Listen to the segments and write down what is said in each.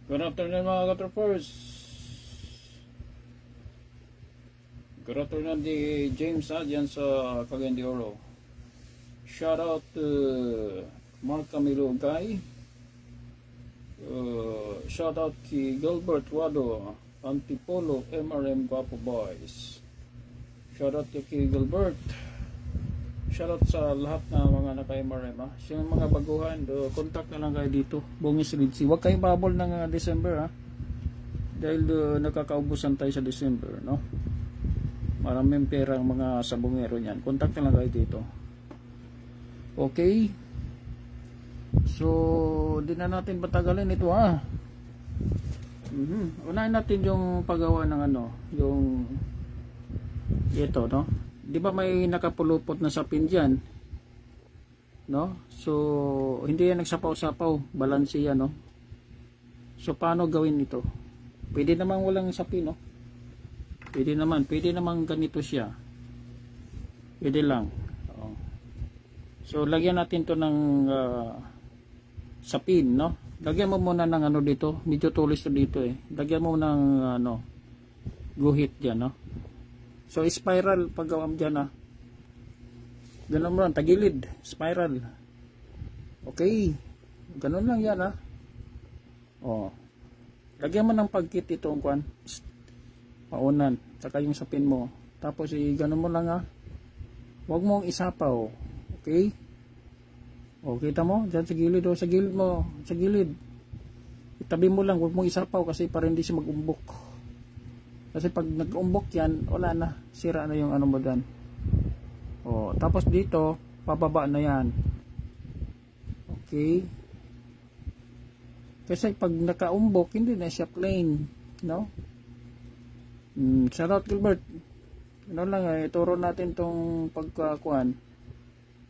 Good afternoon mga katroopers. Good afternoon di James dyan sa Cagayan de Oro. Shout out to Mark Camilo Guy. Shout out kay Gilbert Wado, Antipolo, MRM Guapo Boys. Shout out kay Gilbert. Shoutout sa lahat na mga naka-MRM ha. Sa mga baguhan, contact na lang kayo dito. Bungis Ridsi. Huwag kayo babol ng December ha. Dahil nakakaubusan tayo sa December, no? Maraming pera ang mga sabungero niyan. Contact na lang kayo dito. Okay? So, di na natin patagalin ito ha. Unahin natin yung paggawa ng yung ito, no? Di ba may nakapulupot na sapin dyan, no? So hindi yan nagsapaw-sapaw, balanse yan, no? So paano gawin ito? Pwede naman walang sapin, no? Pwede naman ganito siya, pwede lang. So lagyan natin to ng sapin, no? Lagyan mo muna ng dito, medyo tulis to dito lagyan mo ng guhit dyan, no? So spiral paggawa mo dyan ganun mo lang, tagilid, spiral. Okay, ganun lang yan lagyan mo ng pagkit itong paunan, saka yung sapin mo, tapos ganun mo lang huwag mong isapaw. Okay, kita mo dyan sa gilid, sa gilid mo, sa gilid itabi mo lang, huwag mong isapaw kasi para hindi siya mag-umbok. Kasi pag nag-umbok yan, wala na, sira na yung mo dyan. Tapos dito, pababa na yan. Okay. Kasi pag naka-umbok, hindi na siya plain, no? Shout out Gilbert. Ituro natin tong pagkakuan.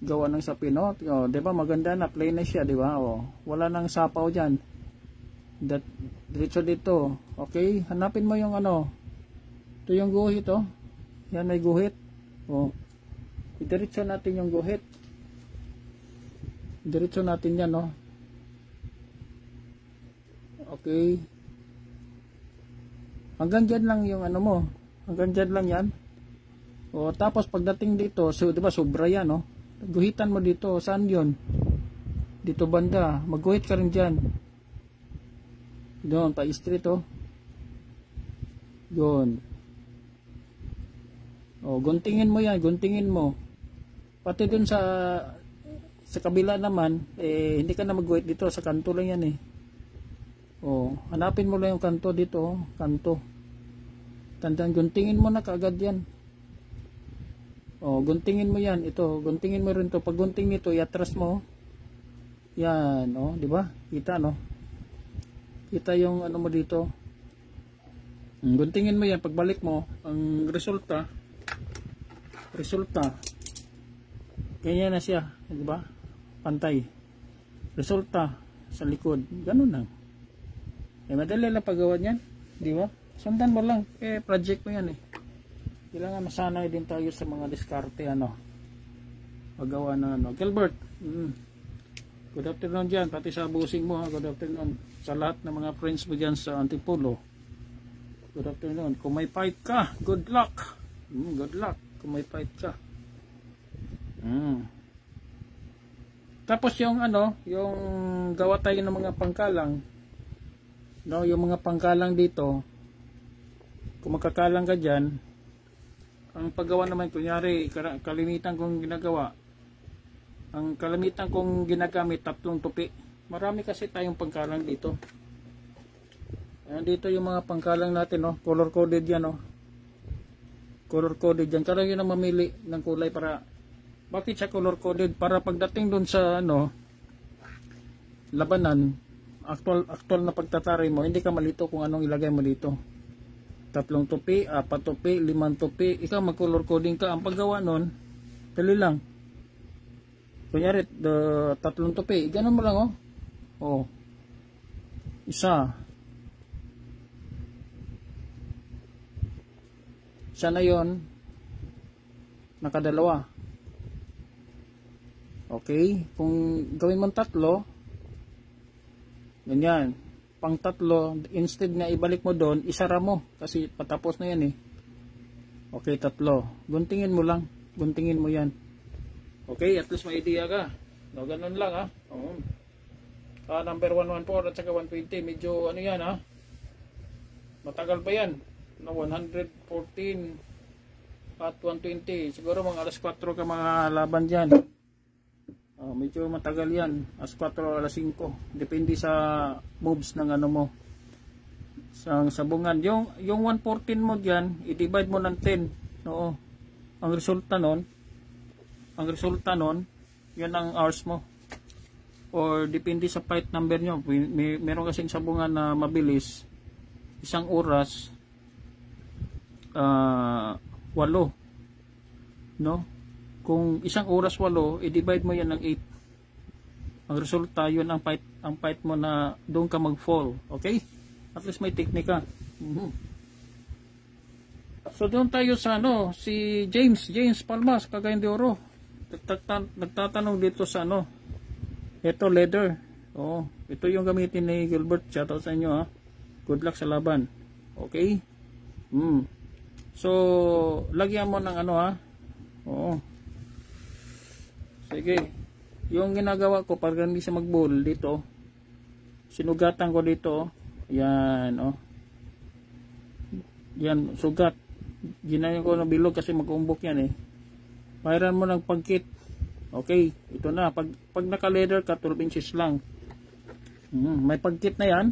Gawa ng sapin, no? Diba maganda na, plain na siya, diba? Wala nang sapaw dyan. Diretso dito. Okay, hanapin mo yung ito yung guhit, yan may guhit. Idiretso natin yung guhit. Diretso natin yan, Okay. Hanggang dyan lang yung mo. Hanggang dyan lang yan. Tapos pagdating dito, so diba sobra yan, guhitan mo dito. Saan yun? Dito banda. Magguhit ka rin dyan. Doon, pa-street, Doon. Guntingin mo yan, guntingin mo. Pati dun sa kabila naman, hindi ka na mag-wait dito, sa kanto lang yan hanapin mo lang yung kanto dito, kanto. Tandaan, guntingin mo na kaagad yan. Guntingin mo yan, ito, guntingin mo rin to. Pag gunting nito, iatras mo. Yan, di ba? Kita, Kita yung mo dito. Guntingin mo yan, pagbalik mo, ang resulta, ganyan na siya, di ba? Pantay. Resulta sa likod, ganun lang. Madali lang paggawa niyan, di ba? Sundan mo lang, project mo yan Kailangan masanay din tayo sa mga diskarte paggawa ng Gilbert. Good afternoon dyan, pati sa busing mo good afternoon sa lahat ng mga friends mo dyan sa Antipolo. Good afternoon. Kung may fight ka, good luck. Good luck kung may fight ka. Tapos yung yung gawa tayo ng mga pangkalang, yung mga pangkalang dito, kung magkakalang ka dyan, ang paggawa naman, kunyari kalimitan kong ginagawa, ang kalimitan kong ginagamit, 3 tupi. Marami kasi tayong pangkalang dito. Dito yung mga pangkalang natin, color coded yan, color coded yan. Kaya yun ang mamili ng kulay para, bakit siya color coded? Para pagdating dun sa labanan, actual na pagtatari mo, hindi ka malito kung anong ilagay mo dito. 3 tupi, 4 tupi, 5 tupi, ikaw mag color coding ka. Ang paggawa nun, dali lang. Kunyari, 3 tupi, ganun mo lang isa na yon, nakadalawa. Okay, kung gawin mo 3, ganyan, pang tatlo, instead na ibalik mo doon, isara mo kasi patapos na yan eh. Okay, tatlo. Guntingin mo lang. Guntingin mo yan. Okay, at least may idea ka. No, ganun lang ha. Number 114 at saka 120. Medyo ano yan ha. Matagal pa yan. No, 114 at 120. Siguro mga alas 4 ka mga laban dyan. Medyo matagal yan. Alas 4 o alas 5. Depende sa moves ng ano mo. Sa sabungan. Yung 114 mo dyan, i-divide mo ng 10. Oo. Ang resulta nun, yun ang hours mo. Or depende sa fight number nyo. Meron kasing sabungan na mabilis. Isang oras, 8. No? Kung isang oras 8, i-divide mo yan ng 8. Ang resulta, yun ang fight mo na doon ka mag-fall. Okay? At least may teknika. So doon tayo sa si James Palmas, Cagayan de Oro. Nagtatanong dito sa ito leather. Ito yung gamitin ni Gilbert. Shoutout sa inyo ha. Good luck sa laban. Okay? So lagyan mo ng sige. Yung ginagawa ko para hindi siya mag-ball dito. Sinugatan ko dito. Yan, yan, sugat. Ginayon ko ng bilog kasi mag-umbok yan eh. Mayroon mo ng pagkit. Okay, ito na. Pag naka-leather ka, 12 inches lang. May pagkit na yan.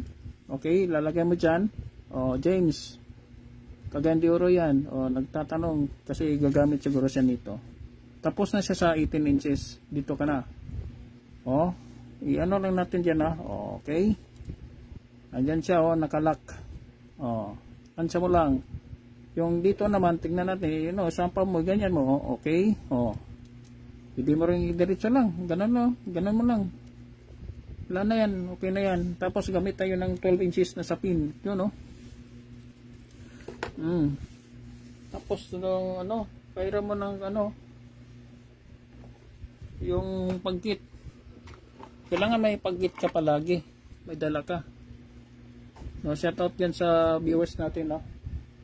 Okay, lalagay mo dyan. James, Cagayan de Oro yan. Nagtatanong kasi gagamit siguro siya nito. Tapos na siya sa 18 inches. Dito ka na. I-ano lang natin dyan ha. Okay. Andyan siya, nakalock. Ansa mo lang. Yung dito naman, tignan natin, sampa mo, ganyan mo, okay. Hindi mo rin diretso lang. Ganun mo lang. Wala na yan, okay na yan. Tapos gamit tayo ng 12 inches na sapin. Yun, Tapos, paira mo ng, yung pagkit. Kailangan may pagkit ka palagi. May dala ka. Shout out yan sa viewers natin.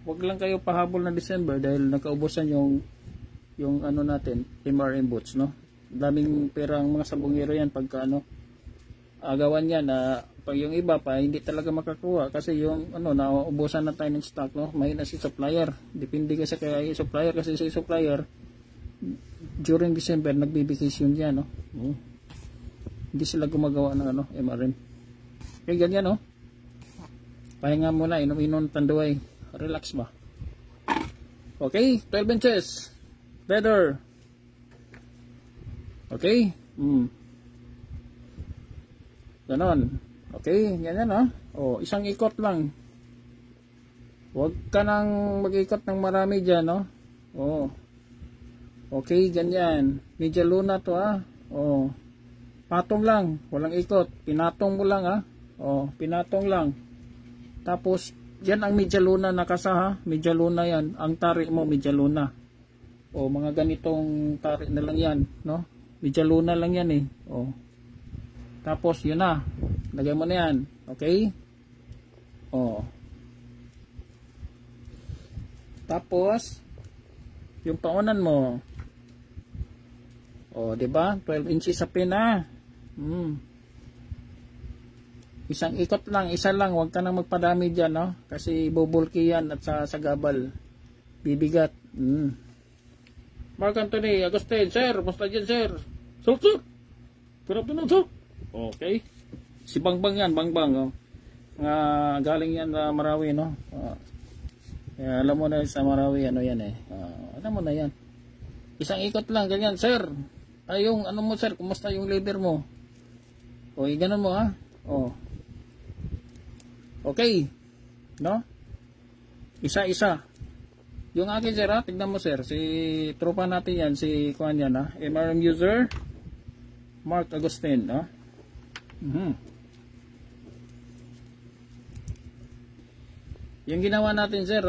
Huwag lang kayo pahabol ng December dahil nakaubusan yung natin, MRM boots. Daming perang mga sabungero yan pagka agawan yan pag yung iba pa hindi talaga makakuha kasi yung naubusan na tayo ng stock. May na si supplier. Depende kasi kay supplier kasi si supplier during December nagbibikasyon yan. Hindi sila gumagawa ng MRM. Kaya ganyan pahinga muna, inom-inom tanduay. Relax ba? Okay, 12 inches. Leather. Okay? Ganon. Okay, ganyan isang ikot lang. Huwag ka nang mag-ikot ng marami dyan, Okay, ganyan. Media luna to Patong lang, walang ikot. Pinatong mo lang pinatong lang. Tapos, yan ang media luna nakasa Media luna yan. Ang tari mo, media luna. Mga ganitong tari na lang yan, Media luna lang yan eh. Tapos, yun na. Lagay mo na yan. Okay? Tapos, yung paunan mo. Diba? 12 inches sa pina. Isang ikot lang, isa lang, huwag ka nang magpadami dyan, kasi bubulki yan at sa gabal. Bibigat. Mark Anthony, Agustin, sir, musta dyan, sir? Sir. Good afternoon, sir. Okay. Si Bangbang yan, Bangbang, galing yan na Marawi, alam mo na sa Marawi, yan eh. Alam mo na yan. Isang ikot lang, ganyan, sir. Yung, mo, sir, kumusta yung leader mo? Ganun mo, Okay. Isa-isa. Yung akin, sir, tignan mo, sir. Si tropa natin yan, si Kuan yan, MRM user, Mark Agustin, Yung ginawa natin, sir,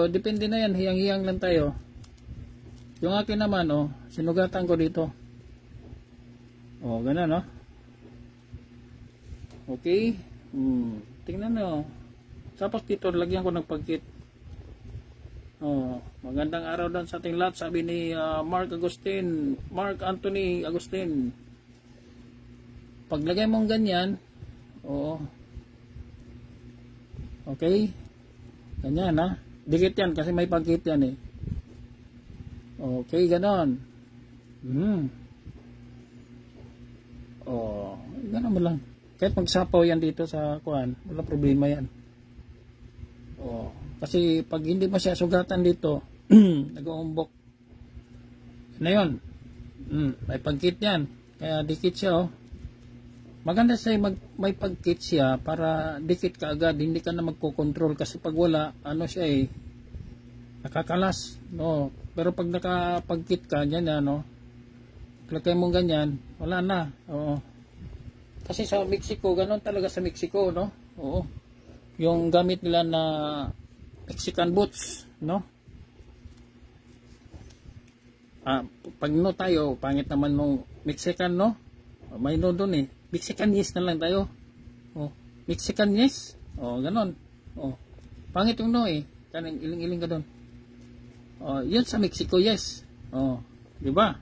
depende na yan, hiyang-hiyang lang tayo. Yung akin naman, sinugatan ko dito. Ganun, Okay. Tingnan nyo. Tapos dito, lagyan ko ng pagkit. Magandang araw doon sa ating lahat, sabi ni Mark Anthony Agustin. Paglagay mong ganyan, okay, ganyan ha, dikit yan kasi may pagkit yan eh. Okay, ganon. Ganon mo lang. Kahit magsapaw yan dito sa kuan, wala problema yan. Kasi pag hindi mo siya sugatan dito, nag-uumbok na yun. May pagkit yan, kaya dikit siya. Maganda siya may pagkit siya para dikit ka agad, hindi ka na magkocontrol kasi pag wala, ano siya nakakalas, no. Pero pag nakapagkit ka dyan, lagay mong ganyan, wala na. Kasi sa Mexico, ganon talaga sa Mexico, no. Yung gamit nila na Mexican boots, no. Pag no tayo, pangit naman nung Mexican, no. May no dun Mexican yes na lang tayo. Mexican yes. Ganon. Pangit yung no Kanang iling-iling ka dun. Yun sa Mexico yes. Di ba?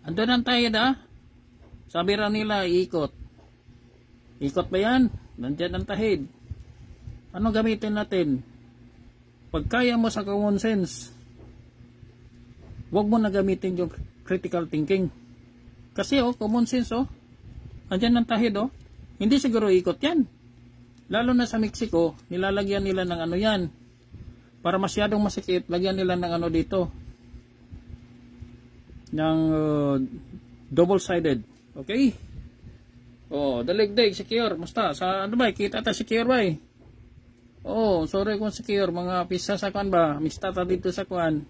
Andun lang tayo Sabi raw nila iikot. Ikot ba yan? Nandiyan ang tahid. Ano gamitin natin? Pag kaya mo sa common sense, huwag mo na gamitin yung critical thinking. Kasi common sense andyan ang tahid hindi siguro ikot yan. Lalo na sa Mexico, nilalagyan nila ng ano yan. Para masyadong masikip, lagyan nila ng ano dito. Ng double-sided. Okay? Daligdig, secure. Musta? Sa ano ba? Kita ta secure ba sorry kung secure. Mga pisa sa kuan ba? Mista ta dito sa kuan.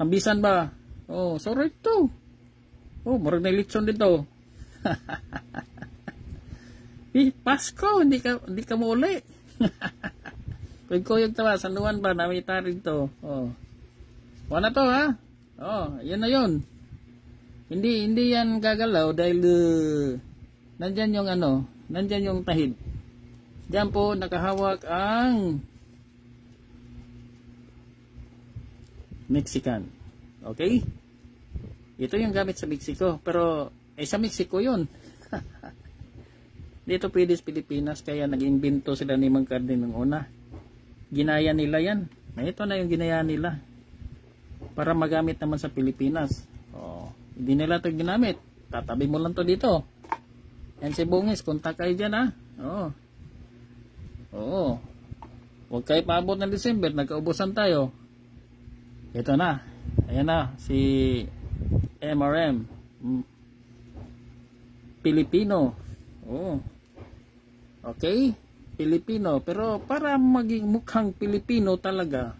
Ambisan ba? Sorry to. Murag na litson dito. Pasko, hindi ka muli. Pag kuyog tawa, sanduan ba? Namita rin to. Wala to ha? Yan na yun. Hindi yan gagalaw dahil nandyan yung nandyan yung tahid. Diyan po nakahawak ang Mexican. Okay? Ito yung gamit sa Mexico. Pero sa Mexico yun. Dito pwede sa Pilipinas kaya nag-imbento sila ni Mang Carding ng una. Ginaya nila yan. Ito na yung ginaya nila. Para magamit naman sa Pilipinas. Hindi nila ito ginamit. Tatabi mo lang to dito. Yan si Bungis. Kontak kayo dyan Huwag kayo paabot ng December. Nagkaubusan tayo. Ito na. Ayan na. Si MRM. Pilipino. Okay? Pilipino. Pero para maging mukhang Pilipino talaga.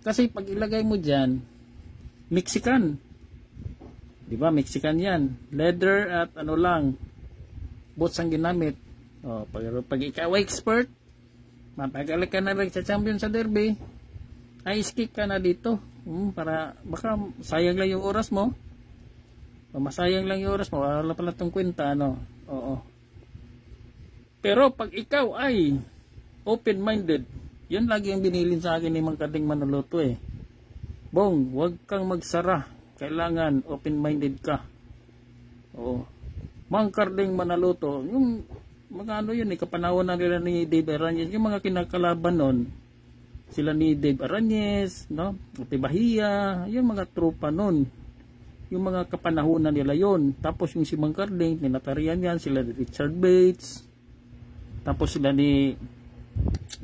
Kasi pag ilagay mo dyan, Mexican. Diba? Mexican yan. Leather at ano lang. Boots ang ginamit. Pag ikaw expert, mapagalit ka na rin sa champion sa derby, ay skip ka na dito. Para baka sayang lang yung oras mo. Masayang lang yung oras mo. Wala pala itong kwenta. Pero pag ikaw ay open-minded, yan lagi ang binilin sa akin ni Mang Carding Manaloto Bong, huwag kang magsara. Kailangan open-minded ka. Mang Carding Manaloto, yung mga kapanahon na nila ni Dave Arañez, yung mga kinakalaban nun, sila ni Dave Arañez, Ate Bahia, yung mga tropa nun, yung mga kapanahon na nila yon. Tapos yung si Mang Carding, ninatarian yan, sila ni Richard Bates, tapos sila ni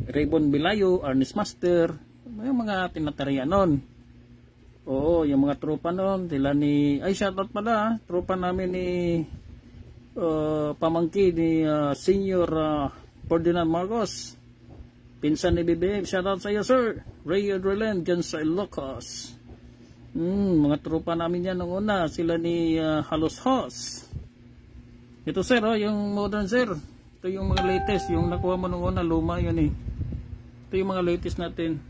Raybon Bilayo, Ernest Master, yung mga tinatarian nun. Yung mga tropa nun, sila ni, shoutout pala, tropa namin ni pamangkin ni Senior Ferdinand Marcos, pinsan ni BBM. Shoutout sa iyo sir Ray Adrelan dyan sa Ilocos. Mga tropa namin yan nung una, sila ni Halos Hos. Ito sir yung modern sir, ito yung mga latest, yung nakuha mo nung una, luma yun ito yung mga latest natin.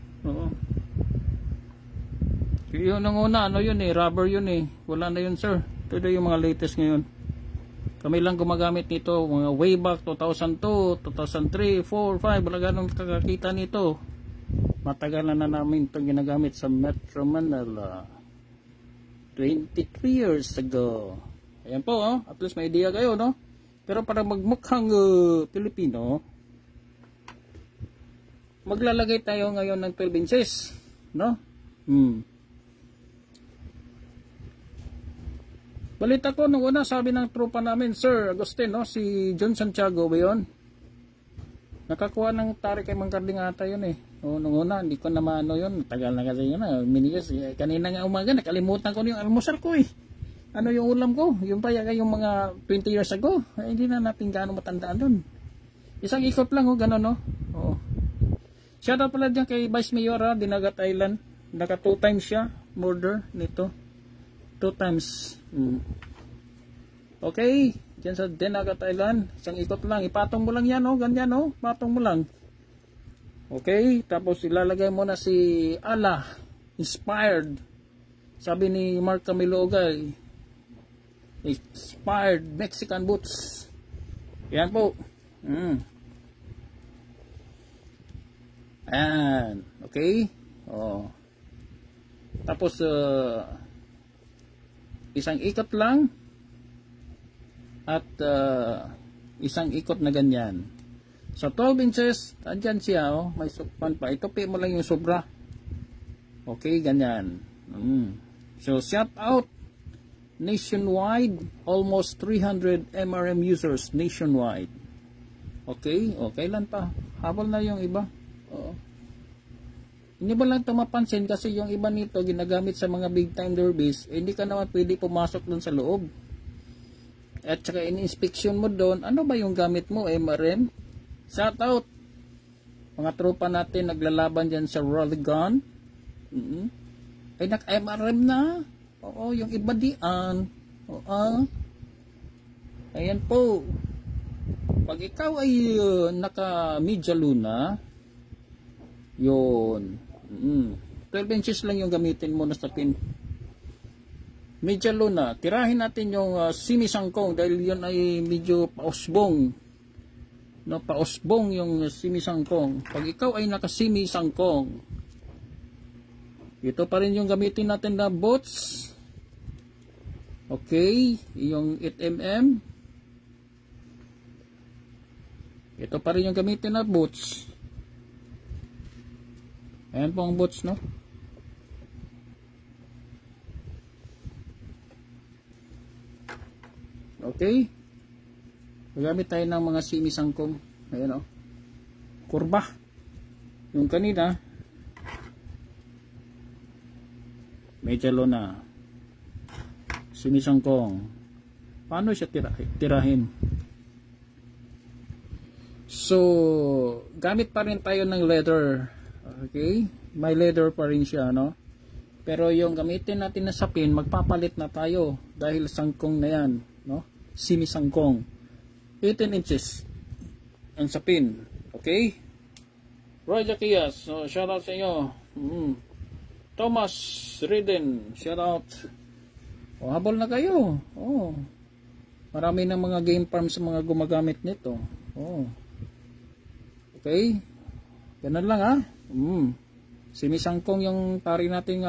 Yun nung una, yun rubber yun wala na yun sir. Ito yung mga latest ngayon. Kami lang gumagamit nito mga way back 2002, 2003, 4, 5, wala ganong kakakita nito. Matagal na namin ito ginagamit sa Metro Manila. 23 years ago. Ayan po, oh. At least may idea kayo, no? Pero para magmukhang Pilipino, maglalagay tayo ngayon ng 12 inches, no? Balita ko nung una, sabi ng tropa namin, Sir Agustin, no? Si John Santiago ba yun? Nakakuha ng tarik kay Mang Carding ata yun eh. O, nung una, hindi ko na maano yun. Tagal na kasi yun. Minigas. Kanina nga umaga, nakalimutan ko yung almusal ko eh. Ano yung ulam ko? Yung pa yung mga 20 years ago. Ay, hindi na natin gaano matandaan dun. Isang ikot lang, gano'n, no? Oo. Shout out pala dyan kay Vice Mayor, Dinagat Island. Naka 2 times siya, murder nito. 2 times. Okay, dyan sa Dinagat Island, isang ikot lang, ipatong mo lang yan, ganyan, patong mo lang. Okay, tapos ilalagay mo na si Allah, inspired. Sabi ni Mark Camilo Ogay, inspired Mexican boots. Yan po. Ayan, okay. Tapos isang ikot lang at isang ikot na ganyan. So 12 inches, andyan siya, may sukpan pa. Itupi mo lang yung sobra. Okay, ganyan. So shout out nationwide, almost 300 MRM users nationwide. Okay, kailan pa? Habol na yung iba. Hindi ba lang ito mapansin kasi yung iba nito ginagamit sa mga big time derbies, hindi ka naman pwede pumasok doon sa loob. At saka in-inspection mo doon, ano ba yung gamit mo, MRM? Shout out! Mga tropa natin naglalaban dyan sa Rally Gun. Ay naka-MRM na. Oo, yung iba diyan. Oo. Ayan po. Pag ikaw ay naka-Media Luna, yun. 12 inches lang yung gamitin mo na sa pin. Media Luna, tirahin natin yung Simi Sangkong dahil yun ay medyo pausbong. No, pausbong yung Simi Sangkong. Pag ikaw ay naka-Simi Sangkong, ito pa rin yung gamitin natin na bots. Okay, yung 8mm. Ito pa rin yung gamitin na bots. Ayan po ang bots, no? Okay. Magamit tayo ng mga Simi Sangkong. Ayan, kurba. Yung kanina, Media Luna. Simi Sangkong. Paano siya tirahin? So, gamit pa rin tayo ng leather. Okay? May leather pa rin siya, no? Pero yung gamitin natin na sapin, magpapalit na tayo dahil sangkong na yan, no? Simi Sangkong. 18 inches ang sapin. Okay? Roy Jaquias, so shout out sa inyo. Thomas Riden, shout out. Habol na kayo. Marami ng mga game farms mga gumagamit nito. Okay? Ganun lang, Simi Sangkong yung tari natin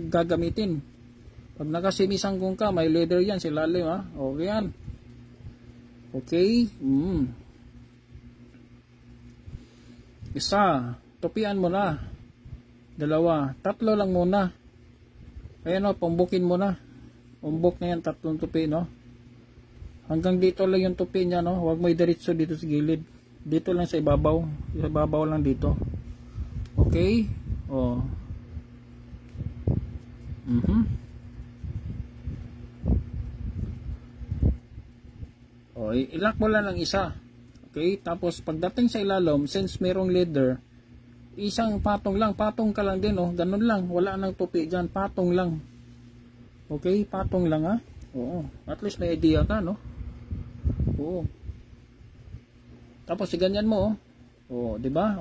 gagamitin. Pag naka Simi Sangkong ka, may leather yan, silalim, Okay yan. Okay. Isa, tupian mo na. 2, 3 lang muna. Ayan, pambukin mo na. Umbok na yan, 3 tupi, no? Hanggang dito lang yung tupi niya, no? Huwag mo idiretso dito sa gilid. Dito lang sa ibabaw. Sa ibabaw lang dito. Okay? Ilak mo lang ng isa. Okay? Tapos pagdating sa ilalim, since merong leather, isang patong lang. Patong ka lang din, Ganun lang. Wala nang tupi dyan. Patong lang. Okay? Patong lang, At least may idea ka, no? Tapos ganyan mo, di ba?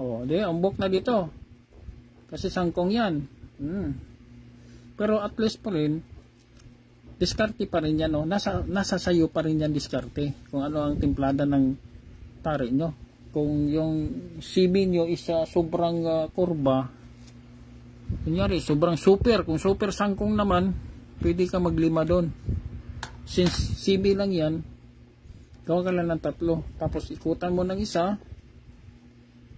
Umbok na dito. Kasi sangkong yan. Pero at least pa rin, diskarte pa rin yan, no? Nasa sayo pa rin yan diskarte. Kung ano ang timplada ng tari nyo. Kung yung CB nyo isa sobrang kurba, kunyari, sobrang super. Kung super sangkong naman, pwede ka maglima doon. Since CB lang yan, gawa ka lang ng 3. Tapos ikutan mo ng isa,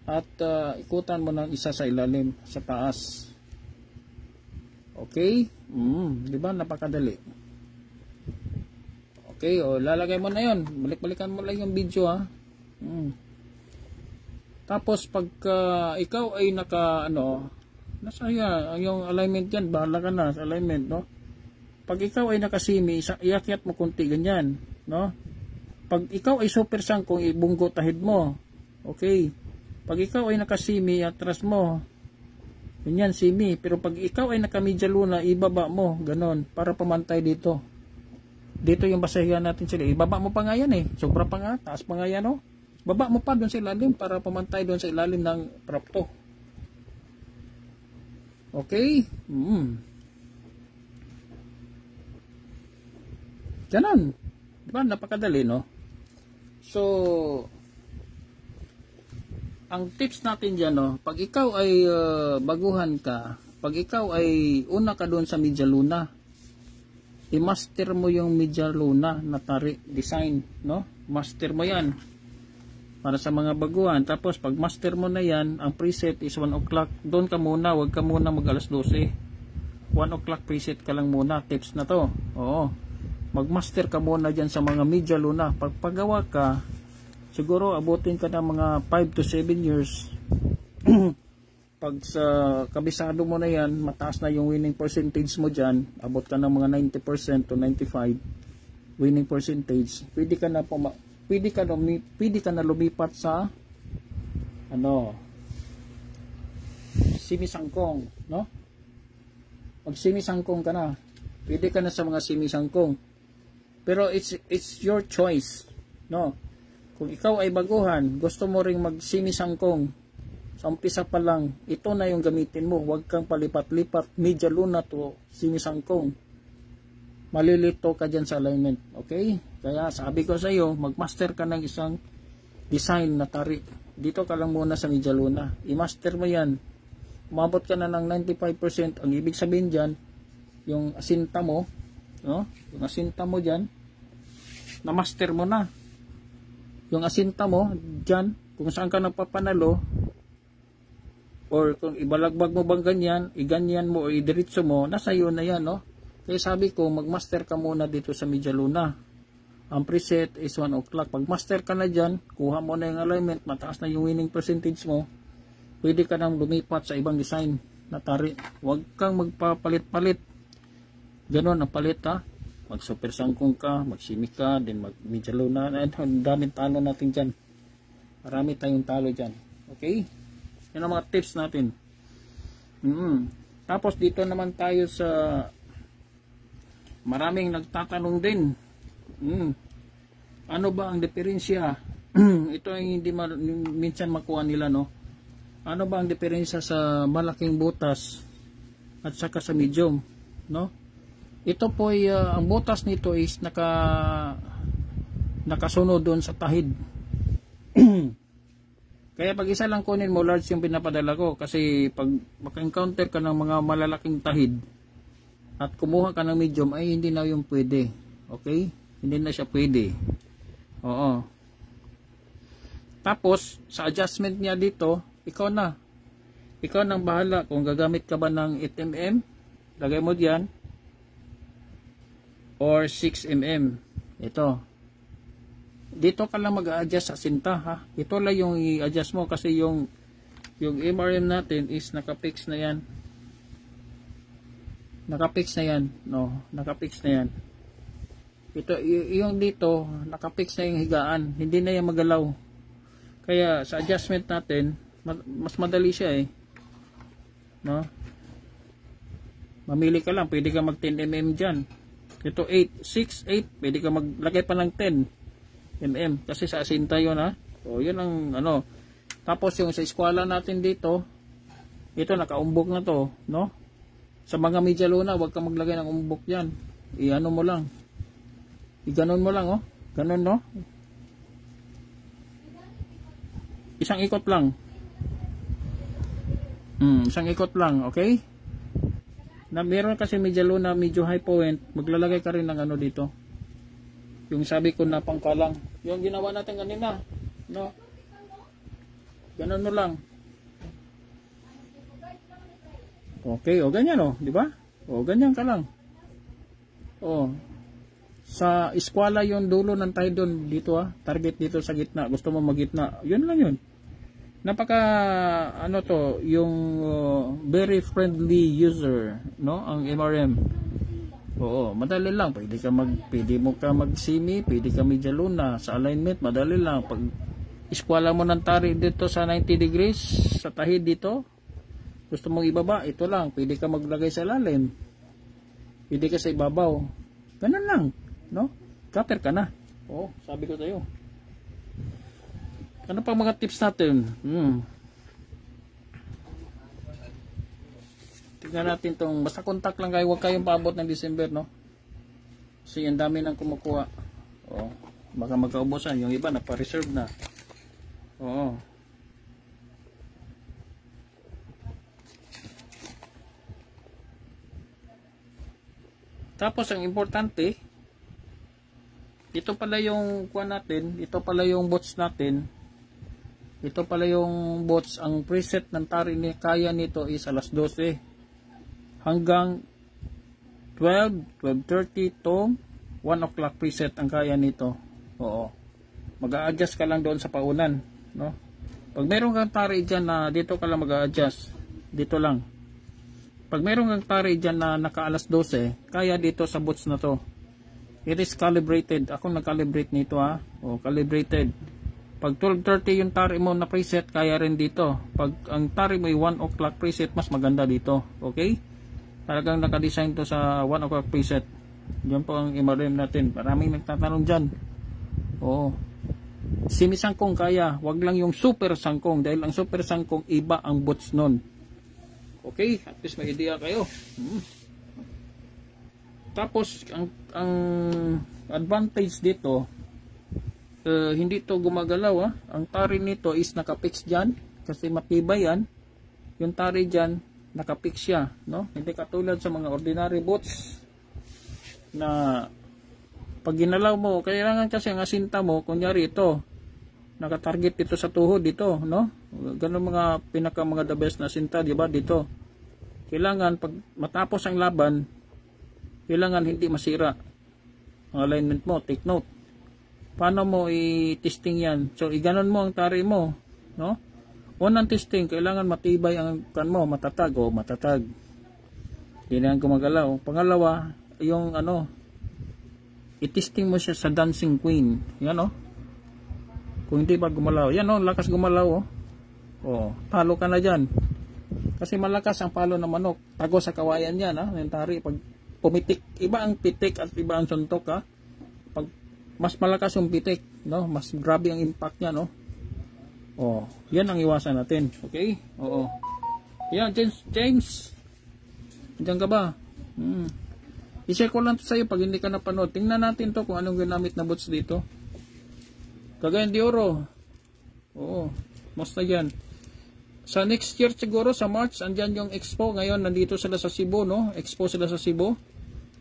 at ikutan mo ng isa sa ilalim, sa taas. Okay? Di ba? Napakadali. Okay, o lalagay mo na yon. Balik-balikan mo lang yung video, ha. Tapos pagka ikaw ay naka nasa yung alignment yan, bahala ka na sa alignment, no? Pag ikaw ay nakasimi, iakyat mo kunti ganyan, no? Pag ikaw ay super sangkong, ibunggo tahid mo. Okay. Pag ikaw ay nakasimi, atras mo. Ganyan, simi. Pero pag ikaw ay nakamedya luna, ibaba mo, ganon, para pamantay dito. Dito yung basahihan natin sila. Ibaba mo pa nga yan, eh. Sobra pa nga, taas pa nga yan, no? Baba mo pa doon sa ilalim para pamantay doon sa ilalim ng prapto. Okay? Ganon. Diba? Napakadali, no? So, ang tips natin dyan, no? Pag ikaw ay baguhan ka, pag ikaw ay una ka doon sa media luna, i-master mo yung media luna na tari design, no? Master mo yan para sa mga baguhan. Tapos pag master mo na yan, ang preset is 1 o'clock. Doon ka muna, wag ka muna mag alas 12. 1 o'clock preset ka lang muna. Tips na to. Oo. Mag-master ka muna dyan sa mga media luna. Pag pagawa ka, siguro abutin ka ng mga 5 to 7 years. Pag sa kabisado mo na yan, mataas na yung winning percentage mo dyan, abot ka ng mga 90% to 95 winning percentage, pwede ka na lumipat sa simisangkong, no? Pag simisangkong ka na, pwede ka na sa mga simisangkong. Pero it's your choice, no? Kung ikaw ay baguhan, gusto mo ring magsimisangkong, sa umpisa pa lang, ito na yung gamitin mo. Huwag kang palipat-lipat, media luna to simisangkong. Malilito ka dyan sa alignment. Okay? Kaya sabi ko sa iyo, magmaster ka ng isang design na tari. Dito ka lang muna sa media luna. I-master mo yan. Umabot ka na ng 95%. Ang ibig sabihin dyan, yung asinta mo, no? Yung asinta mo dyan, na-master mo na. Yung asinta mo dyan, kung saan ka napapanalo, or kung ibalagbag mo bang ganyan, iganyan mo o idiritso mo, nasa iyo na yan, no? Kaya sabi ko, magmaster ka muna dito sa media luna. Ang preset is 1 o'clock. Pag master ka na dyan, kuha mo na yung alignment, mataas na yung winning percentage mo, pwede ka nang lumipat sa ibang design na tari. Huwag kang magpapalit-palit. Ganon ang palit, ha? Mag super sangkong ka, magsimi ka, then mag media luna. Ang daming talo natin dyan. Marami tayong talo dyan. Okay? Yan ang mga tips natin. Tapos dito naman tayo sa maraming nagtatanong din. Ano ba ang diferensya? Ito ay hindi minsan makuha nila, no? Ano ba ang diferensya sa malaking butas at saka sa medium, no? Ito po ay ang butas nito is nakasunod doon sa tahid. Kaya pag isa lang kunin mo, large yung pinapadala ko. Kasi pag maka-encounter ka ng mga malalaking tahid at kumuha ka ng medium, ay hindi na yung pwede. Okay? Hindi na siya pwede. Oo. Tapos, sa adjustment niya dito, ikaw na. Ikaw nang bahala kung gagamit ka ba ng 8mm, lagay mo diyan, or 6mm. Ito. Dito ka lang mag-a-adjust sa sinta, ha. Ito lang yung i-adjust mo kasi yung MRM natin is nakapix na yan. Nakapix na yan. No, nakapix na yan. Ito, yung dito, nakapix na yung higaan. Hindi na yan magalaw. Kaya sa adjustment natin, mas madali siya, eh. No? Mamili ka lang. Pwede ka mag 10mm dyan. Ito 8, 6, 8. Pwede ka maglagay pa ng 10mm. Kasi sa asinta yun, ha. So, yun ang ano. Tapos yung sa eskwela natin dito, ito nakaumbok na to, no? Sa mga media luna, huwag kang maglagay ng umbok dyan. i-ano mo lang. I-ganon mo lang, oh. Ganon, no? Isang ikot lang. Isang ikot lang, okay? Na meron kasi medyo low na medyo high point, maglalagay ka rin ng ano dito. Yung sabi ko na pangkalang. Yung ginawa natin kanina, no? Ganon mo lang. Okay, o ganyan, o, di ba? O ganyan ka lang. O, sa eskwela yung dulo ng tayo doon dito, target dito sa gitna. Gusto mo magitna, yun lang yun. Napaka ano to, yung very friendly user, no, ang MRM. Oo, madali lang. Pwede mo ka mag-simi, pwede ka medya luna sa alignment, madali lang. Pag eskwela mo ng tari dito sa 90 degrees sa tahid dito, gusto mong ibaba, ito lang. Pwede ka maglagay sa lalim. Pwede ka sa ibabaw. Ganun lang, no? Cutter ka na. Oo, sabi ko sa'yo. Ano pa mga tips natin? Tignan natin tong, basta contact lang kayo, huwag kayong paabot ng December, no? Kasi ang dami nang kumukuha. Oo, baka magkaubusan. Yung iba napa-reserve na. Oo. Tapos ang importante, ito pala yung kuha natin, ito pala yung bots natin. Ito pala yung bots, ang preset ng tari ni kaya nito is alas 12 hanggang 12, 12:30 to 1 o'clock preset ang kaya nito. Oo. Mag-a-adjust ka lang doon sa paunan, no? Pag meron kang tari dyan na dito ka lang mag-a-adjust, dito lang. Pag meron kang tari dyan na naka alas 12, kaya dito sa bots na to. It is calibrated. Ako nag-calibrate nito, ha. O, calibrated. Pag 12:30 yung tari mo na preset, kaya rin dito. Pag ang tari mo ay 1 o'clock preset, mas maganda dito. Okay? Talagang nakadesign to sa 1 o'clock preset. Diyan po ang MRM natin. Maraming nagtatanong dyan. Oo. Simisangkong kaya. Wag lang yung super sangkong. Dahil ang super sangkong, iba ang bots nun. Okay, at least may idea kayo. Tapos ang advantage dito, hindi to gumagalaw, ang tari nito is nakapix dyan kasi matibay yan. Yung tari dyan nakapix siya, no? Hindi katulad sa mga ordinary bots na pag ginalaw mo, kailangan kasi ang asinta mo, kunyari ito nakatarget dito sa tuhod dito, no? Ganun mga mga the best na asinta, di ba? Dito kailangan pag matapos ang laban, kailangan hindi masira ang alignment mo. Take note, paano mo i-testing yan? So iganon mo ang tari mo, no? Unang testing, kailangan matibay ang kan mo, matatag o matatag, hindi na gumagalaw. Pangalawa, yung ano, i-testing mo siya sa dancing queen, yan, no? Kung hindi pa gumalaw, yan, no? Lakas gumalaw, oh, talo ka na dyan kasi malakas ang palo ng manok, tago sa kawayan yan, yung tari. Pag pumitik, iba ang pitik at iba ang suntok, pag mas malakas yung pitik, no, mas grabe ang impact niya, no? Oh, yan ang iwasan natin. Okay? Oo. Yan, James. Diyan ka ba? I-share ko lang sa iyo pag hindi ka napanood. Tingnan natin to kung anong ginamit na bots dito. Cagayan de Oro. Oo. Basta yan. Sa next year siguro, sa March, andyan yung Expo. Ngayon, nandito sila sa Cebu, no? Expo sila sa Cebu.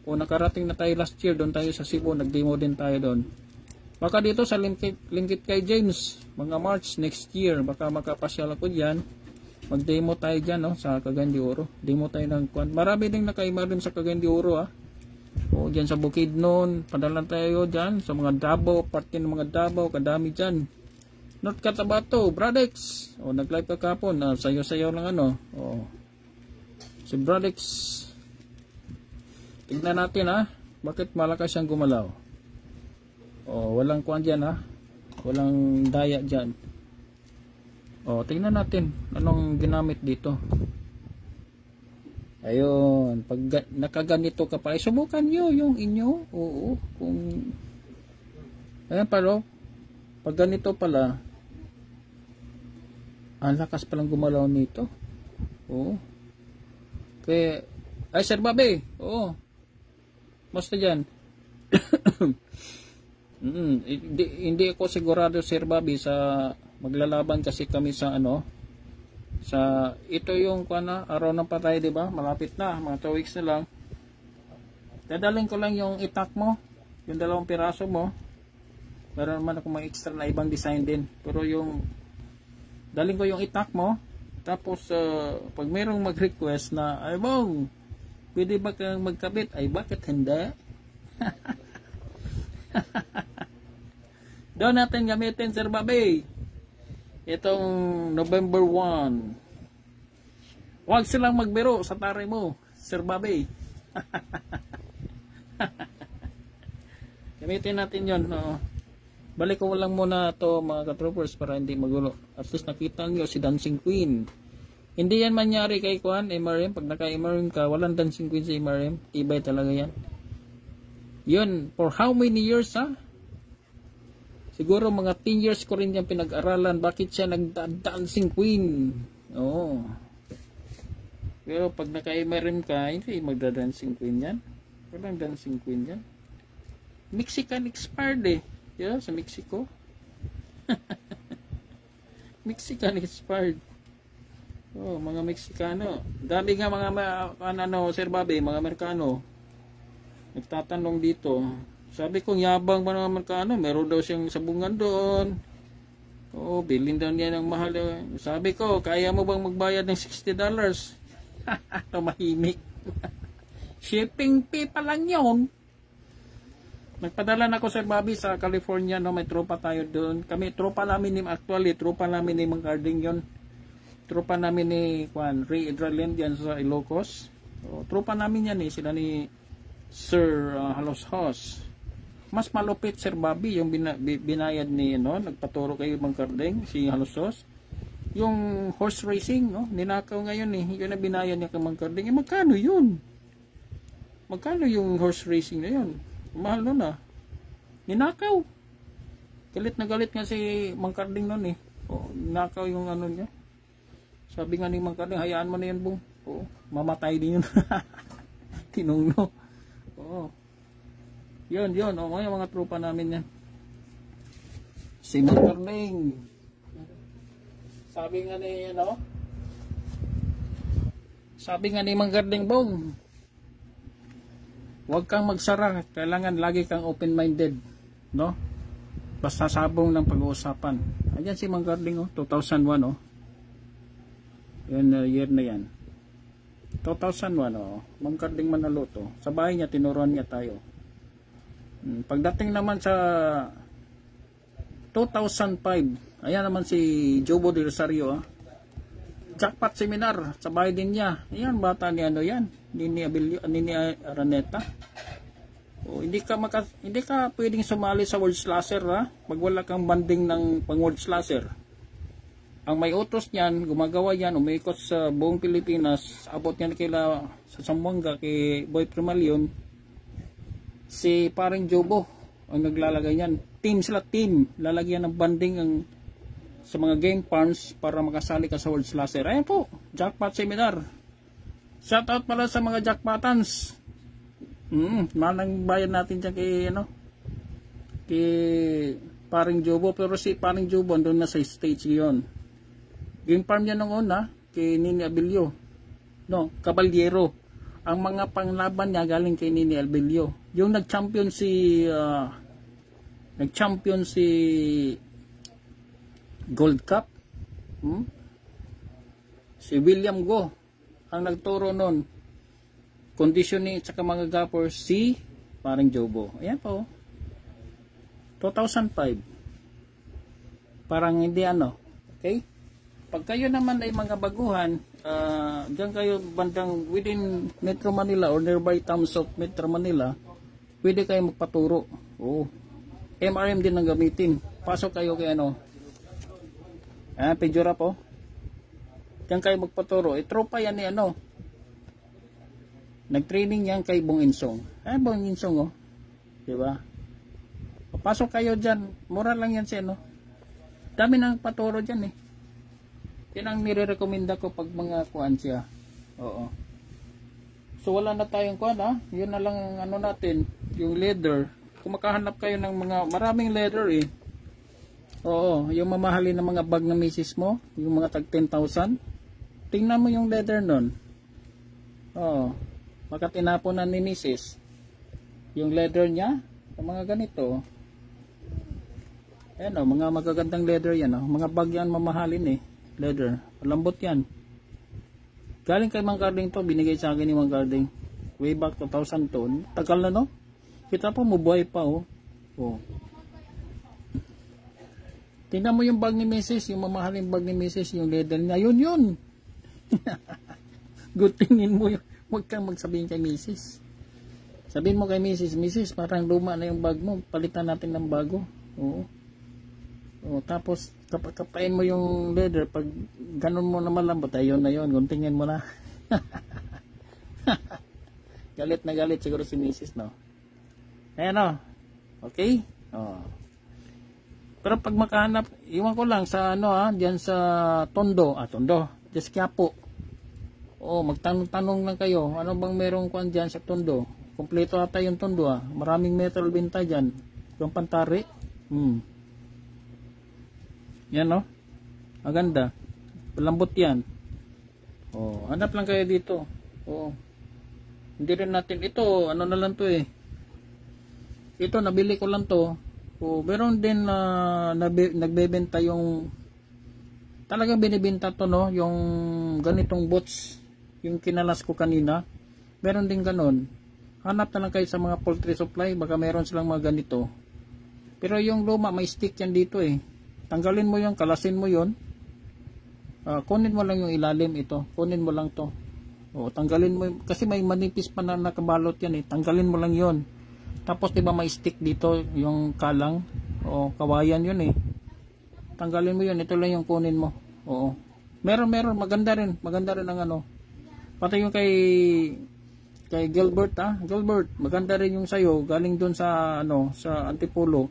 O nakarating na tayo last year, doon tayo sa Cebu. Nag-demo din tayo doon. Baka dito sa Lingkit kay James, mga March next year, baka makapasyal ako dyan. Mag-demo tayo dyan, no? Sa Cagayan de Oro. Demo tayo ng kwan. Marami din nakaimarim sa Cagayan de Oro, O, dyan sa Bukidnon. Padalan tayo dyan. Sa mga Davao, parte ng mga Davao. Kadami dyan. North Cotabato, Bradex. O, nag-live ka kapon. Sayo-sayo lang ano. O, si Bradex. Tignan natin, bakit malakas siyang gumalaw. O, walang kuwan dyan, walang daya dyan. O, tignan natin anong ginamit dito. Ayun, pag nakaganito ka pa, subukan nyo yung inyo. Oo, kung ayan pala, pag ganito pala, ang lakas palang gumalaw nito. Oo. Kaya, ay Sir Babe, oo. Basta dyan. Hindi ako sigurado, Sir Bobby, sa maglalaban kasi kami sa ano, sa ito yung araw ng patay, di ba? Malapit na, mga 2 weeks na lang. Dadalhin ko lang yung itak mo, yung 2 piraso mo. Meron naman ako mga extra na ibang design din, pero yung dalhin ko yung itak mo. Tapos pag mayroong mag-request na, ay bong, pwede ba kang magkabit? Ay bakit hindi? Doon natin gamitin, Sir Bobby, itong November 1. Huwag silang magbiro sa taray mo, Sir Bobby. Gamitin natin yon. Balik ko lang muna to mga katroopers para hindi magulo. At least nakita nyo si Dancing Queen. Hindi yan manyari kay Kwan, MRM. Pag naka-MRM ka, walang Dancing Queen sa MRM. Ibay talaga yan. Yun, for how many years ha? Siguro mga 10 years ko rin yan pinag-aralan. Bakit siya nag-Dancing Queen? Oo. Pero pag naka-MRM ka, hindi magda-Dancing Queen yan. Walang Dancing Queen yan. Mexican expired eh. Yeah, sa Mexico. Mexican expired. Oh, mga Meksikano. Dami nga mga Sir Bobby, mga Amerikano. Nagtatanong dito. Sabi ko, yabang ba ng Amerikano? Meron daw siyang sabungan doon. Oh, bilhin daw niya ng mahal. Sabi ko, kaya mo bang magbayad ng $60? Tumahimik. Shipping fee pa lang yun. Nagpadala na ako, Sir Bobby, sa California, no, may tropa tayo doon. Tropa namin ni Mang Carding yon. Tropa namin ni Ray Edralend yan sa Ilocos. So, tropa namin yan sila ni Sir Haloshos. Mas malupit, Sir Bobby, yung binayad ni, nagpaturo kay Mang Carding, si Haloshos. Yung horse racing, ninakaw ngayon yun na binayad niya kay Mang Carding. Magkano yun? Magkano yung horse racing na yun? Mahal nun ninakaw. Galit na galit nga si Mang Carding nun ninakaw yung niya. Sabi nga ni Mang Carding, hayaan mo na yan, bong. Mamatay din yun. Tinungno. Yun. Yung mga tropa namin yan. Si Mang Carding. Sabi nga ni Mang Carding, bong, huwag kang magsara, kailangan lagi kang open-minded, no? Basta sabong ng pag-uusapan. Ayan si Mang Carding, 2001, Yan, year na yan. 2001, Mang Carding Manalo to. Sa bahay niya, tinuruan niya tayo. Pagdating naman sa 2005, ayan naman si Jobo de Rosario, jackpot seminar sa bahay din niya. Ayan, bata ni yan. Nini Araneta. Hindi ka pwedeng sumali sa World Slasher pag wala kang banding ng pang World Slasher. Ang may utos niyan, gumagawa yan, umikot sa buong Pilipinas, abot niyan sa Zamboanga kay Boy Primalion. Si paring Jobo ang naglalagay niyan. Team, lalagyan ng banding sa mga game farms para makasali ka sa World Slasher. Ayan po, jackpot seminar. Shout out pala sa mga jackpotans. Manang bayad natin dyan kay paring Jobo. Pero si paring Jobo andun na sa stage ngayon. Game farm niya nung una kay Nini Abilio, Caballero. Ang mga panglaban niya galing kay Nini Abilio. Yung nag-champion si Gold Cup, si William Go ang nagturo nun. Conditioning at saka mga gapper, si paring Jobo. Ayan po, 2005. Parang hindi okay. Pag kayo naman ay mga baguhan, diyan kayo bandang within Metro Manila or nearby towns of Metro Manila, pwede kayo magpaturo. MRM din ang gamitin. Pasok kayo kay Pejura po. Diyan kayo magpaturo. Tropa yan ni nag-training yan kay Bong Insong. Bong Insong, diba? Papasok kayo dyan. Mura lang yan siya, Dami nang paturo dyan, Yan ang nire-recommenda ko pag mga kuan siya. So wala na tayong kuan ha. Yun na lang ang ano natin, yung leather. Kung makahanap kayo ng mga maraming leather eh. Oo, yung mamahalin ng mga bag ng misis mo, yung mga tag 10,000. Tingnan mo yung leather nun. Oo. Baka tinapon na ni misis. Yung leather niya, yung mga ganito. Ayan o, mga magagandang leather yan o. Mga bag yan mamahalin eh. Leather. Malambot yan. Galing kay Mang Carding to, binigay sa akin ni Mang Carding. Way back 2002. Tagal na no? Kita po, mabuhay pa oh. Oh. Tingnan mo yung bag ni Mrs. Yung mamahaling bag ni Mrs. Yung leather niya. Yun. Good tingin mo yun. Huwag kang magsabihin kay Mrs. Sabihin mo kay Mrs. Mrs. Parang luma na yung bag mo. Palitan natin ng bago. Oo. Oh, tapos kapain mo yung leather pag ganun mo na malambot ayun na yun, guntingin mo na. Galit na galit siguro si Mrs. no. Ayan o. Okay? Oh. Pero pag makahanap, iwan ko lang sa ano diyan sa Tondo, Tondo, just Quiapo. Oh, magtanong-tanong lang kayo, ano bang merong kuan diyan sa Tondo? Kompleto ata yung Tondo Maraming metal benta diyan. Yung pantari. Yan no? Maganda. Malambot yan. Oh, hanap lang kayo dito. Oh. Hindi rin natin ito, ano na lang to eh. Ito nabili ko lang to. Oh, meron din nagbebenta yung talagang binibenta to no, yung ganitong boots, yung kinalas ko kanina. Meron din ganon. Hanap na lang kayo sa mga poultry supply, baka meron silang mga ganito. Pero yung luma may stick yan dito eh. Tanggalin mo yung, kalasin mo yun. Kunin mo lang yung ilalim ito. Kunin mo lang to. O, tanggalin mo, kasi may manipis pa na nakabalot yan eh. Tanggalin mo lang yun. Tapos diba may stick dito, yung kalang. O, kawayan yun eh. Tanggalin mo yun. Ito lang yung kunin mo. Oo. Meron. Maganda rin. Maganda rin ang ano. Pati yung kay Gilbert Gilbert. Maganda rin yung sayo. Galing dun sa, sa Antipolo,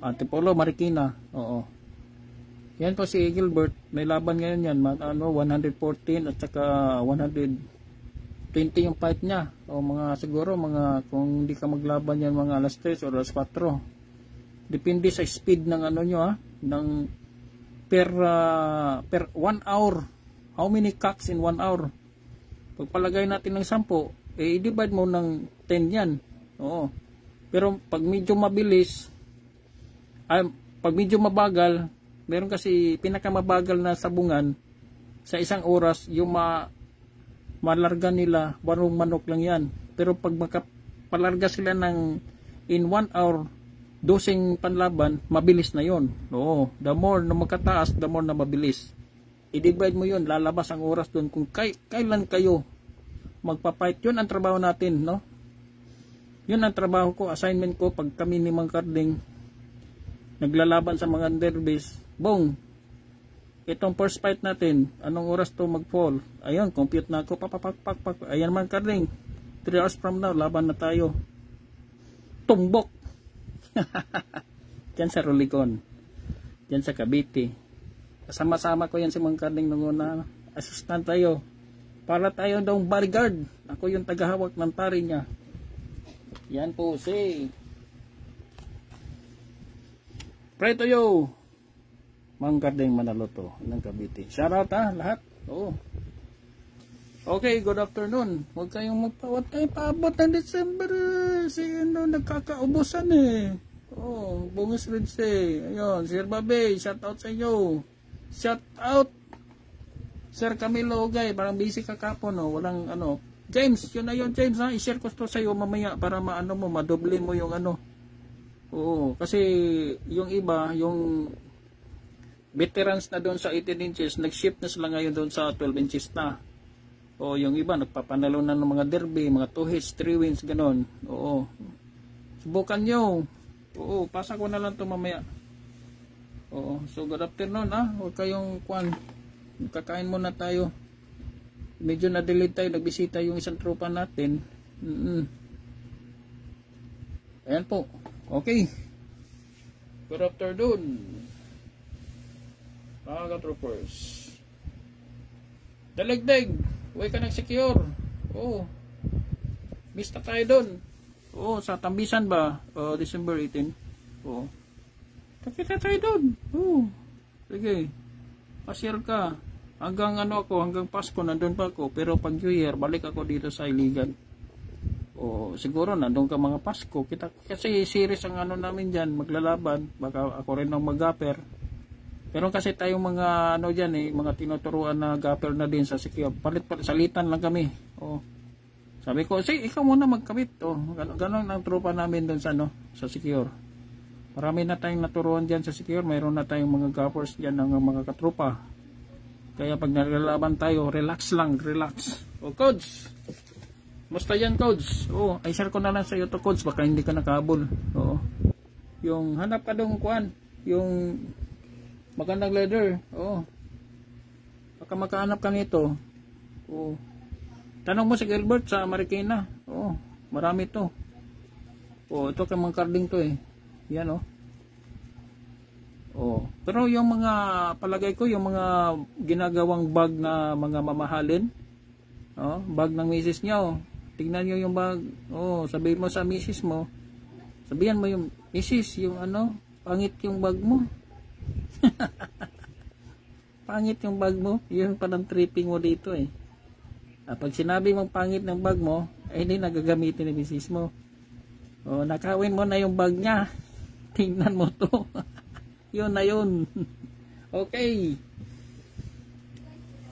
Marikina. Oo. Yan po si Gilbert, may laban ngayon yan, 114 at saka 120 yung fight niya. O siguro kung hindi ka maglaban yan mga alas 3 o alas 4. Depende sa speed ng nyo ng per 1 hour. How many cocks in 1 hour? Pagpalagay natin ng 10, i-divide mo ng 10 yan. Oo. Pero pag medyo mabilis, pag medyo mabagal, meron kasi pinakamabagal na sabungan sa isang oras, yung malarga nila, barong manok lang yan. Pero pag makapalarga sila ng in 1 hour, dosing panlaban, mabilis na yon. Oo, the more na makataas, the more na mabilis. I-divide mo yon, lalabas ang oras doon kung kailan kayo magpapight. Yun ang trabaho natin, no? Yun ang trabaho ko, assignment ko pag kami ni Mang Carding naglalaban sa mga derbys. Bong, itong first fight natin, anong oras to mag-fall? Ayun, compute na ako, pak. Ayan Mang Carding, 3 hours from now, laban na tayo. Tumbok. Diyan sa Rolicon, diyan sa Cavite. Kasama-sama ko yan si Mang Carding nung una. Assistant tayo. Para tayo daw bodyguard. Ako yung tagahawak ng tari niya. Yan po si Pray to you, Mang Carding Manaloto ng Cavite. Shoutout lahat. Oo. Okay, good afternoon. Huwag kayong magpawat tayo paabot ng December. Nagkakaubusan eh. Oh, Bungis Rinse. Ayun, Sir Babe, shoutout sa inyo. Shoutout Sir Camilo Ogay, parang busy ka kapon, no? Walang James, yun na yun, James, ha? I-share ko to sa iyo mamaya para madoble mo yung Oo, kasi yung iba, yung veterans na doon sa 18 inches, nag-shift na sila ngayon doon sa 12 inches na. O yung iba, nagpapanalo na ng mga derby, mga 2 hits, 3 wins, ganon. Oo. Subukan nyo. Oo, pasa ko na lang to mamaya. Oo, so good afternoon, ha? Huwag kayong kakain muna tayo. Medyo na-delay tayo, nagbisita yung isang tropa natin. Ayan po. Okay. Good afternoon, mga ka-troopers. Daligdig, huwag ka nag-secure. Oo. Bista tayo doon. Oo, sa Tambisan ba? December 18. Oo. Takita tayo doon. Oo. Sige. Pasyal ka. Hanggang hanggang Pasko nandun pa ako. Pero pag New Year, balik ako dito sa Iligan. O siguro nandun ka mga Pasko. Kasi series ang namin dyan, maglalaban. Baka ako rin ang mag-gapper. Pero kasi tayong mga dyan mga tinuturuan na gapper na din sa Secure. Salitan lang kami. O. Sabi ko, sige, ikaw muna magkabit. O, ganon ang tropa namin doon sa Secure. Marami na tayong naturuan dyan sa Secure. Mayroon na tayong mga gappers dyan ng mga katropa. Kaya pag nalalaban tayo, relax lang, relax. O, Coach. Musta yan, Coach? O, ay share ko na lang sa iyo to, Coach. Baka hindi ka nakahabol. O, yung hanap ka dong kuan. Yung magandang leather. O, baka makahanap ka nito. O, tanong mo si Gilbert sa Marikina. O, marami to. O, ito kay mga carding to Yan pero yung mga palagay ko yung mga ginagawang bag na mga mamahalin, bag ng misis niyo. Tingnan niyo yung bag. Sabihin mo sa misis mo. Sabihan mo yung misis, yung pangit yung bag mo. Pangit yung bag mo. Yun parang tripping mo dito pag sinabi mong pangit ng bag mo, hindi nagagamitin ni misis mo. Nakawin mo na yung bag niya. Tingnan mo to. Yun na yun. Okay.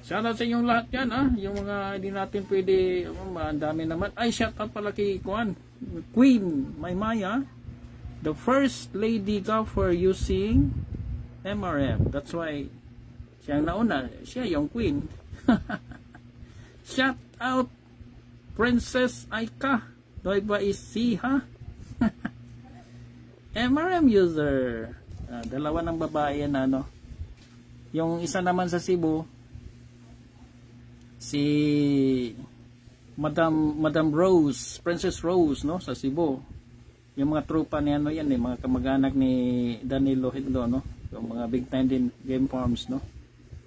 Shoutout sa inyong lahat yan yung mga hindi natin pwede, ang dami naman. Ay, shoutout pala kay Queen Maymaya, the first lady golfer using MRM. That's why siya ang nauna. Siya yung queen. Shoutout Princess Aika Doiba Isiha. MRM user. Dalawa ng babae yan yung isa naman sa Cebu, si Madam Rose, Princess Rose sa Cebu. Yung mga tropa ni yan mga kamag-anak ni Danilo Hidlo yung mga big time din game farms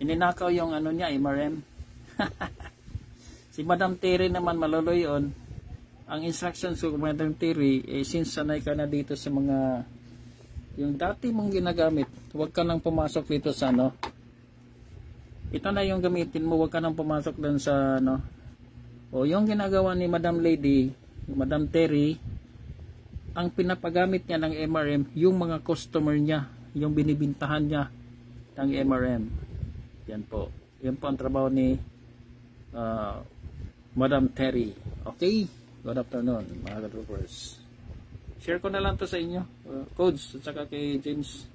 ininakaw yung niya MRM. Si Madam Terry naman maloloy yun. Ang instructions ko Madam Terry since sanay ka na dito sa mga yung dati mong ginagamit, huwag ka nang pumasok dito sa ito na yung gamitin mo, huwag ka nang pumasok dun sa yung ginagawa ni Madam Lady, Madam Terry, ang pinapagamit niya ng MRM, yung mga customer niya, yung binibintahan niya ng MRM. Yan po ang trabaho ni Madam Terry. Okay, good afternoon mga ka-troopers. Share ko na lang to sa inyo, Codes, at saka kay James.